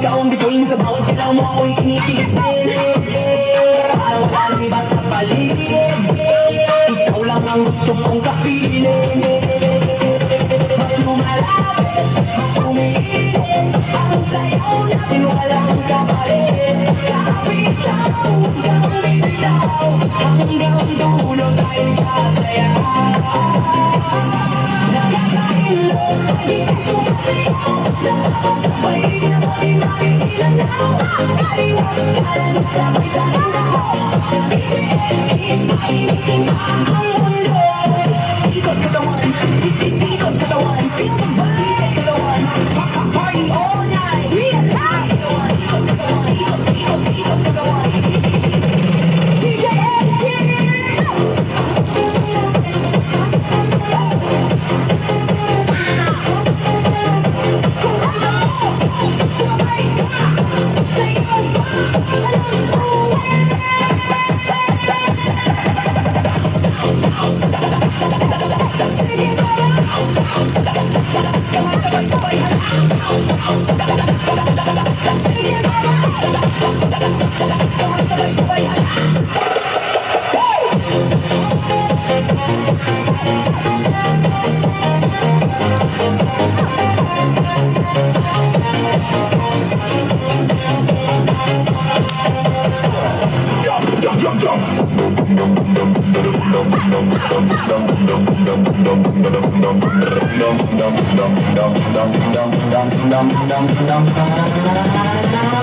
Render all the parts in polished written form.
Ikaw ang bituin sa bawat galaw mo, ako'y kinikilig. Parang wala nang iba sa paligid. Ikaw lang ang gusto kong kapiling. Mas lumalapit, mas umiinit. Ang sayaw natin walang kapalit. Kapit lang hanggang bibitaw, hanggang dulo tayo sasayaw. Nakakailo, hindi sumasayaw. Nakakasabay na makikilalaw. Kaliwat kanan, sabay sa ilaw. BTS, mainitin ang mundo. Ikot katawan, ikot katawan. Feel the vibe, ikot katawan. Party all night, realize. Ikot katawan, ikot katawan. DJ SK.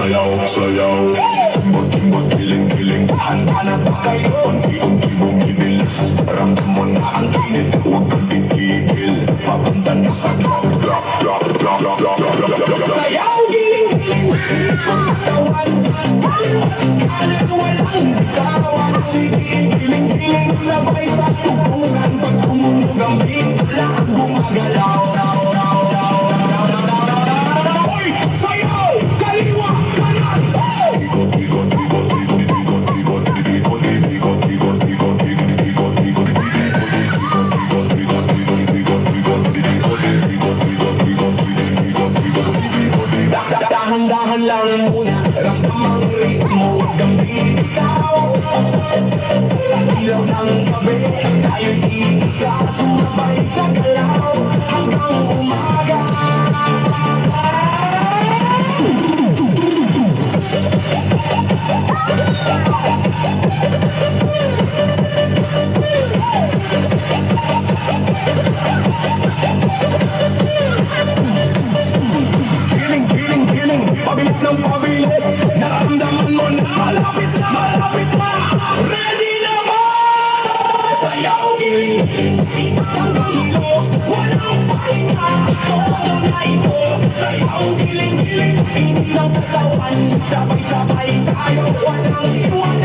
Sayaw, sayaw, timot-timot, giling-giling. Handa na ba kayo? Unti-unti bumibilis. Ramdam mo na ang init, huwag kang titigil. Papunta na sa drop, drop, drop, drop, drop, drop, drop, drop, drop. Sayaw, giling-giling. Katawan, kanan, walang bitawan. Sige, giling-giling. Sabay sa tubukan. Pag tumunog ang beat, lahat gumagalaw. Sayaw, kaliwa, kanan. Ikot, ikot, ikot, ikot, ikot, ikot, ikot, ikot, ikot, ikot, ikot, ikot, dahan-dahan lang muna. Ramdam ang ritmo, huwag kang bibitaw. Sa ilaw ng gabi, tayo'y iisa. Sumabay sa galaw hanggang umaga. Giling, pabilis ng pabilis. Naramdaman mo na malapit na, malapit na. Ready na ba? Sayaw, giling, hanggang ilo, walang pahinga. Todo na ito. Sayaw, giling, init ng katawan. Sabay-sabay tayo, walang iwan.